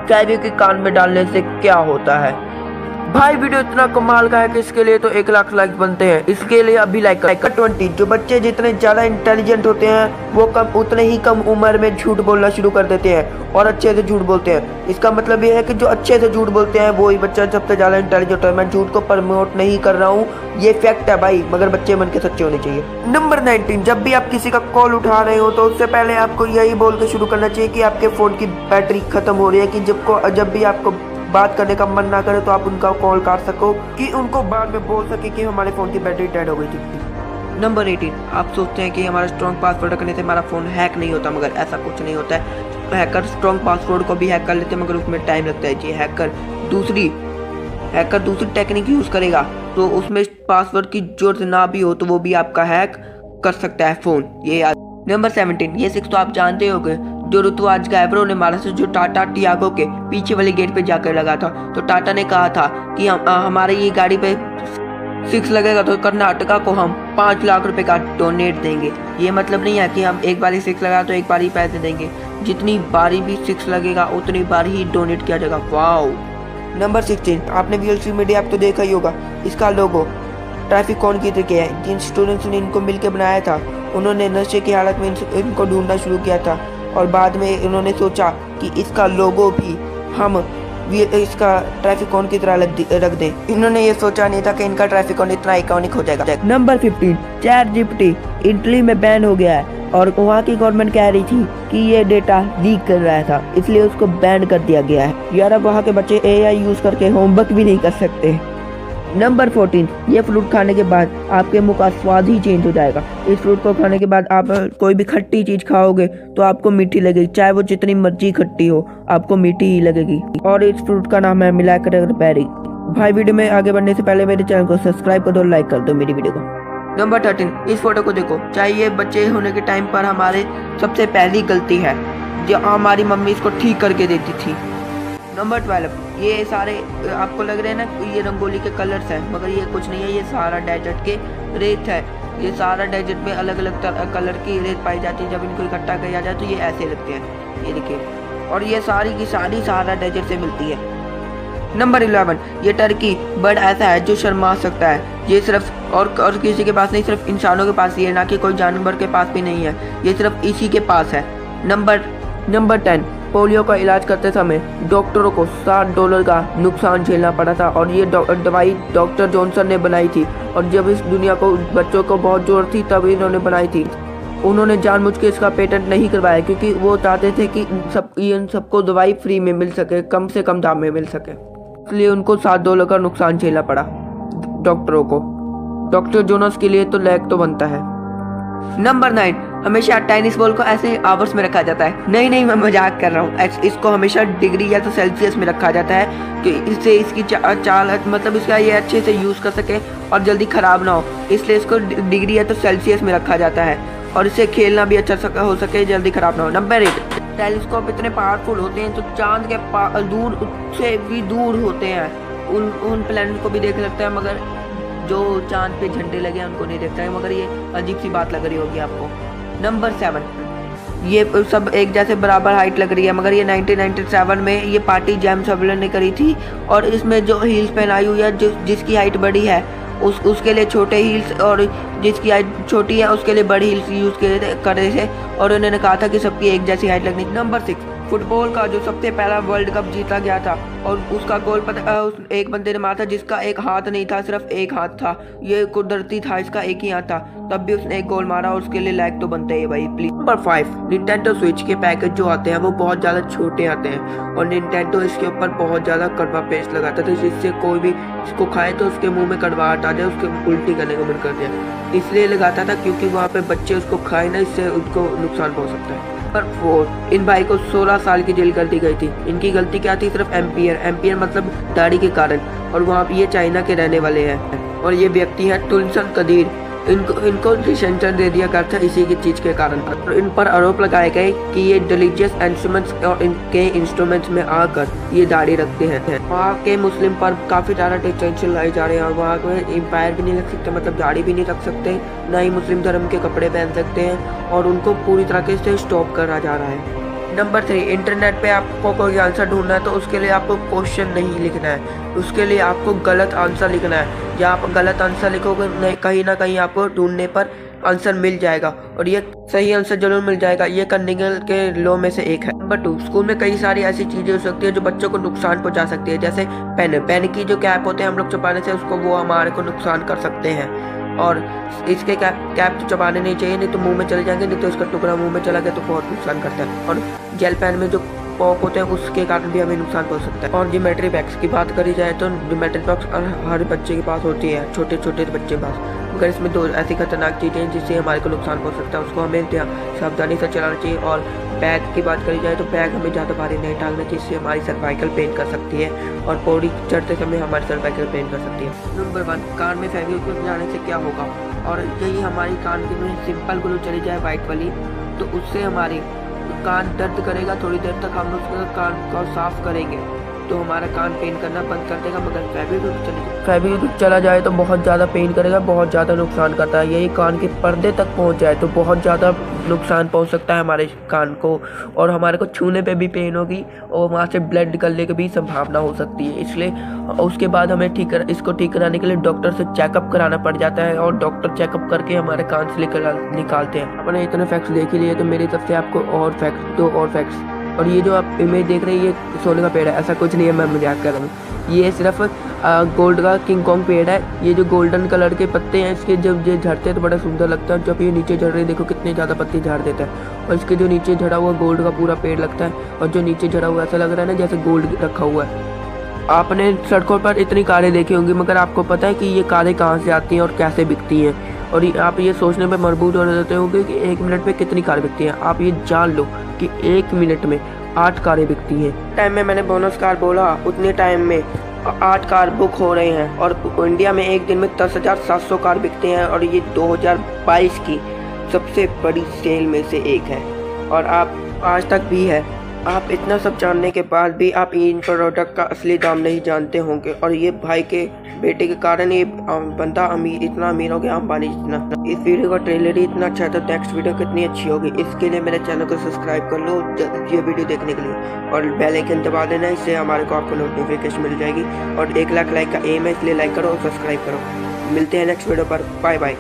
Carry के कान में डालने से क्या होता है। भाई वीडियो इतना कमाल का है कि इसके लिए तो 1 लाख लाइक बनते हैं। इसके लिए अभी लाइक 20 जो बच्चे जितने ज्यादा इंटेलिजेंट होते हैं वो उतने ही कम उम्र में झूठ बोलना शुरू कर देते हैं और अच्छे से झूठ बोलते हैं। इसका मतलब ये है कि जो अच्छे से झूठ बोलते हैं वो ही बच्चा सबसे ज्यादा इंटेलिजेंट होता है। मैं झूठ को प्रमोट नहीं कर रहा हूँ, ये फैक्ट है भाई, मगर बच्चे मन के सच्चे होने चाहिए। नंबर 19, जब भी आप किसी का कॉल उठा रहे हो तो उससे पहले आपको यही बोल के शुरू करना चाहिए कि आपके फोन की बैटरी खत्म हो रही है, कि जब भी आपको बात करने का मन ना करे तो आप उनका कॉल काट सको, कि उनको बाद में बोल सके कि हमारे फोन की बैटरी डेड हो गई थी। नंबर 18, आप सोचते हैं कि हमारा स्ट्रॉन्ग पासवर्ड रखने से हमारा फोन हैक नहीं होता, मगर ऐसा कुछ नहीं होता है। हैकर स्ट्रॉन्ग पासवर्ड को भी हैक कर लेते हैं, मगर उसमें टाइम लगता है जी। हैकर दूसरी टेक्निक यूज करेगा तो उसमें पासवर्ड की जरूरत ना भी हो तो वो भी आपका हैक कर सकता है फोन, ये याद। नंबर 17, ये 6 तो आप जानते होंगे, जो ऋतुराज गायब्रो ने मारा था, जो टाटा टियागो के पीछे वाले गेट पे जाकर लगा था। तो टाटा ने कहा था कि हमारे ये गाड़ी पे 6 लगेगा तो कर्नाटका को हम 5 लाख रुपए का डोनेट देंगे। ये मतलब नहीं है कि हम एक बार ही 6 लगा तो एक बार ही पैसे देंगे, जितनी बारी भी 6 लगेगा उतनी बार ही डोनेट किया जाएगा। वाओ। नंबर 16, आपने VLC मीडिया ऐप तो देखा ही होगा। इसका लोगो ट्रैफिक कौन की तरह है। जिन स्टूडेंट्स ने इनको मिलकर बनाया था उन्होंने नशे की हालत में इनको ढूंढना शुरू किया था और बाद में उन्होंने सोचा कि इसका लोगो भी हम इसका ट्रैफिक कौन की तरह रख दें। इन्होंने ये सोचा नहीं था कि इनका ट्रैफिक कौन इतना आइकॉनिक हो जाएगा। नंबर 15, ChatGPT इटली में बैन हो गया है और वहाँ की गवर्नमेंट कह रही थी कि ये डेटा लीक कर रहा था, इसलिए उसको बैन कर दिया गया है। यार अब वहाँ के बच्चे AI यूज करके होमवर्क भी नहीं कर सकते। नंबर 14, ये फ्रूट खाने के बाद आपके मुंह का स्वाद ही चेंज हो जाएगा। इस फ्रूट को खाने के बाद आप कोई भी खट्टी चीज खाओगे तो आपको मीठी लगेगी, चाहे वो जितनी मर्जी खट्टी हो आपको मीठी ही लगेगी। और इस फ्रूट का नाम है मिलाकर बेरी। भाई वीडियो में आगे बढ़ने से पहले मेरे चैनल को सब्सक्राइब कर दो, लाइक कर दो मेरी वीडियो को। नंबर 13, इस फोटो को देखो, चाहे ये बच्चे होने के टाइम पर हमारे सबसे पहली गलती है जो हमारी मम्मी इसको ठीक करके देती थी। नंबर 12, ये सारे आपको लग रहे हैं ना ये रंगोली के कलर्स हैं, मगर ये कुछ नहीं है, ये सारा डेजर्ट के रेत है। ये सारा डेजर्ट में अलग अलग कलर की रेत पाई जाती है। जब इनको इकट्ठा किया जाए तो ये ऐसे लगते हैं, ये देखिए। और ये सारी की सारी सारा डेजर्ट से मिलती है। नंबर 11, ये टर्की बर्ड ऐसा है जो शर्मा सकता है। ये सिर्फ और किसी के पास नहीं, सिर्फ इंसानों के पास ही है, ना कि कोई जानवर के पास भी नहीं है, ये सिर्फ इसी के पास है। नंबर 10, पोलियो का इलाज करते समय डॉक्टरों को $60 का नुकसान झेलना पड़ा था और ये दवाई डॉक्टर जॉनसन ने बनाई थी। और जब इस दुनिया को बच्चों को बहुत जरूरत थी तब इन्होंने बनाई थी। उन्होंने जानबूझ के इसका पेटेंट नहीं करवाया क्योंकि वो चाहते थे कि इन सबको दवाई फ्री में मिल सके, कम से कम दाम में मिल सके, इसलिए उनको $60 का नुकसान झेलना पड़ा डॉक्टरों को। डॉक्टर जोनस के लिए तो लायक तो बनता है। नंबर 9, हमेशा टेनिस बॉल को ऐसे आवर्स में रखा जाता है। नहीं मैं मजाक कर रहा हूँ। इसको हमेशा डिग्री या तो सेल्सियस में रखा जाता है कि इससे इसकी चाल मतलब इसका ये अच्छे से यूज कर सके और जल्दी खराब ना हो, इसलिए इसको डिग्री या तो सेल्सियस में रखा जाता है और इससे खेलना भी अच्छा हो सके, जल्दी खराब ना हो। नंबर 8, टेलीस्कोप इतने पावरफुल होते हैं तो चांद के दूर से भी दूर होते हैं, उन प्लैनेट को भी देख सकते हैं, मगर जो चांद पे झंडे लगे हैं उनको नहीं देखता है। मगर ये अजीब सी बात लग रही होगी आपको। नंबर 7, ये सब एक जैसे बराबर हाइट लग रही है, मगर ये 1997 में ये पार्टी जेम्स हबलन ने करी थी और इसमें जो हील्स पहनाई हुई है जिसकी हाइट बड़ी है उसके लिए छोटे हील्स और जिसकी हाइट छोटी है उसके लिए बड़ी हील्स यूज कर रहे थे और उन्होंने कहा था कि सबकी एक जैसी हाइट लगनी। नंबर 6, फुटबॉल का जो सबसे पहला वर्ल्ड कप जीता गया था और उसका गोल एक बंदे ने मारा था जिसका एक हाथ नहीं था, सिर्फ एक हाथ था। ये कुदरती था, इसका एक ही हाथ था, तब भी उसने एक गोल मारा और उसके लिए लायक तो बनते हैं भाई प्लीज। नंबर 5, निंटेंडो स्विच के पैकेज जो आते हैं वो बहुत ज्यादा छोटे आते हैं और निंटेंडो इसके ऊपर बहुत ज्यादा कड़वा पेस्ट लगाता था जिससे कोई भी इसको खाए तो उसके मुंह में कड़वाहट आ जाए, उसके उल्टी करने का मन कर जाए, इसलिए लगाता था क्योंकि वहाँ पे बच्चे उसको खाए ना, इससे उनको नुकसान पहुंच सकता है। नंबर 4, इन भाई को 16 साल की जेल कर दी गई थी। इनकी गलती क्या थी? सिर्फ एम्पियर मतलब दाढ़ी के कारण, और वहाँ ये चाइना के रहने वाले हैं और ये व्यक्ति है तुलसन कदीर। इनको सेंसर दे दिया गया था इसी की चीज के कारण। और इन पर आरोप लगाए गए कि ये रिलीजियस इंस्ट्रूमेंट्स और इनके इंस्ट्रूमेंट्स में आकर ये दाढ़ी रखते हैं। वहाँ के मुस्लिम पर काफी ज्यादा टेंशन लाई जा रहे हैं और वहाँ को एम्पायर भी नहीं रख सकते, मतलब दाढ़ी भी नहीं रख सकते, ना ही मुस्लिम धर्म के कपड़े पहन सकते हैं और उनको पूरी तरीके से स्टॉप करा जा रहा है। नंबर 3, इंटरनेट पे आपको कोई आंसर ढूंढना है तो उसके लिए आपको क्वेश्चन नहीं लिखना है, उसके लिए आपको गलत आंसर लिखना है। या आप गलत आंसर लिखोगे कहीं ना कहीं आपको ढूंढने पर आंसर मिल जाएगा और ये सही आंसर जरूर मिल जाएगा। ये कार्नेगल के लॉ में से एक है। नंबर 2, स्कूल में कई सारी ऐसी चीजें हो सकती है जो बच्चों को नुकसान पहुंचा सकती है, जैसे पेन की जो कैप होते हैं हम लोग छुपाने से उसको वो हमारे को नुकसान कर सकते हैं। और इसके कैप तो चबाने नहीं चाहिए, नहीं तो मुंह में चले जाएंगे, नहीं तो इसका टुकड़ा मुंह में चला गया तो बहुत नुकसान करता है। और जेल पेन में जो पॉक होते हैं उसके कारण भी हमें नुकसान पहुंच सकता है। और ज्योमेट्री बॉक्स की बात करी जाए तो ज्योमेट्री बॉक्स हर बच्चे के पास होती है, छोटे छोटे बच्चे के पास, मगर इसमें 2 ऐसी खतरनाक चीज़ें हैं जिससे हमारे को नुकसान पहुंच सकता है, उसको हमें सावधानी से चलाना चाहिए। और बैग की बात करी जाए तो बैग हमें ज़्यादा भारी नहीं टांगना चाहिए, जिससे हमारी सर्वाइकल पेन कर सकती है और पौड़ी चढ़ते समय हमारी सर्वाइकल पेन कर सकती है। नंबर 1, कान में फेविक्विक जाने से क्या होगा। और यही हमारी कान की में सिंपल ग्लू चली जाए वाइट वाली, तो उससे हमारी कान दर्द करेगा, थोड़ी देर तक हम उसका कान को साफ करेंगे तो हमारा कान पेन करना बंद कर देगा। मगर फेविक्विक चला जाए तो बहुत ज़्यादा पेन करेगा, बहुत ज़्यादा नुकसान करता है। यही कान के पर्दे तक पहुंच जाए तो बहुत ज़्यादा नुकसान पहुंच सकता है हमारे कान को, और हमारे को छूने पे भी पेन होगी और वहाँ से ब्लड निकलने की भी संभावना हो सकती है। इसलिए उसके बाद हमें इसको ठीक कराने के लिए डॉक्टर से चेकअप कराना पड़ जाता है और डॉक्टर चेकअप करके हमारे कान से निकालते हैं। अपने इतने फैक्ट्स देख ही लिए तो मेरी तरफ से आपको और फैक्ट्स। और ये जो आप इमेज देख रहे हैं ये सोने का पेड़ है, ऐसा कुछ नहीं है, मैं मजाक कर रहा हूँ। ये सिर्फ गोल्ड का किंग कॉन्ग पेड़ है। ये जो गोल्डन कलर के पत्ते हैं इसके जब ये झड़ते हैं तो बड़ा सुंदर लगता है। जब ये नीचे झड़ रहे देखो कितने ज़्यादा पत्ते झाड़ देता है, और इसके जो नीचे झड़ा हुआ गोल्ड का पूरा पेड़ लगता है, और जो नीचे झड़ा हुआ ऐसा लग रहा है ना जैसे गोल्ड रखा हुआ है। आपने सड़कों पर इतनी कारें देखी होंगी, मगर आपको पता है कि ये कारें कहाँ से आती हैं और कैसे बिकती हैं। और आप ये सोचने पर मजबूर हो जाते होंगे कि 1 मिनट में कितनी कारें बिकती हैं। आप ये जान लो कि 1 मिनट में 8 कारें बिकती हैं। टाइम में मैंने बोनस कार बोला, उतने टाइम में 8 कार बुक हो रहे हैं। और इंडिया में एक दिन में 10,700 कार बिकते हैं, और ये 2022 की सबसे बड़ी सेल में से एक है। और आप आज तक भी है, आप इतना सब जानने के बाद भी आप इन प्रोडक्ट का असली दाम नहीं जानते होंगे। और ये भाई के बेटे के कारण ये बंदा इतना अमीर हो गया, अंबानी जितना। इस वीडियो का ट्रेलर ही इतना अच्छा है तो नेक्स्ट वीडियो कितनी अच्छी होगी। इसके लिए मेरे चैनल को सब्सक्राइब कर लो ये वीडियो देखने के लिए, और बेल आइकन दबा देना, इससे हमारे को आपको नोटिफिकेशन मिल जाएगी। और 1 लाख लाइक का एम है, इसलिए लाइक करो और सब्सक्राइब करो। मिलते हैं नेक्स्ट वीडियो पर, बाय बाय।